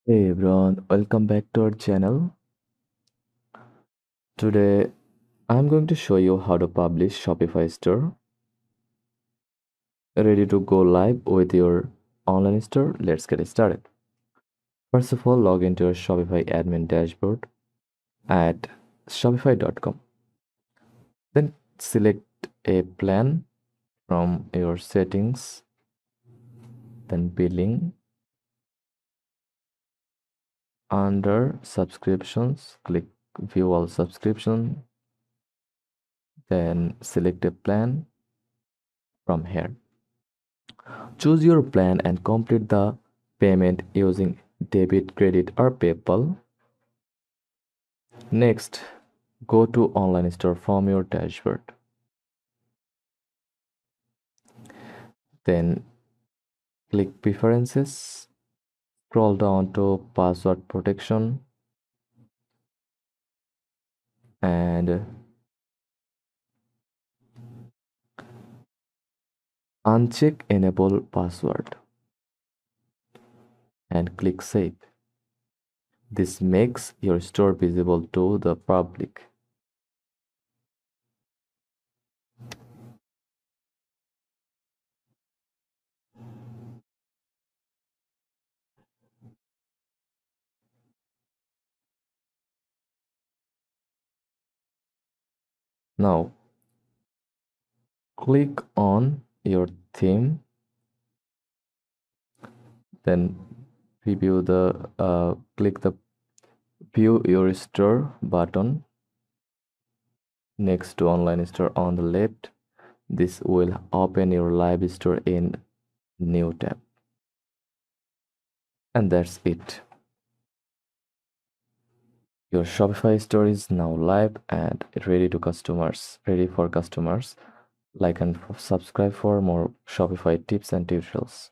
Hey everyone, welcome back to our channel. Today I'm going to show you how to publish Shopify store. Ready to go live with your online store? Let's get started. First of all, log into your Shopify admin dashboard at shopify.com. Then select a plan from your settings, then billing. Under subscriptions, click view all subscription, then select a plan from here. Choose your plan and complete the payment using debit, credit, or PayPal. Next, go to online store from your dashboard. Then click preferences, scroll down to password protection, and uncheck enable password and click save. This makes your store visible to the public. Now, click on your theme, then click the view your store button next to online store on the left. This will open your live store in new tab. And that's it. Your Shopify store is now live and ready for customers. Like and subscribe for more Shopify tips and tutorials.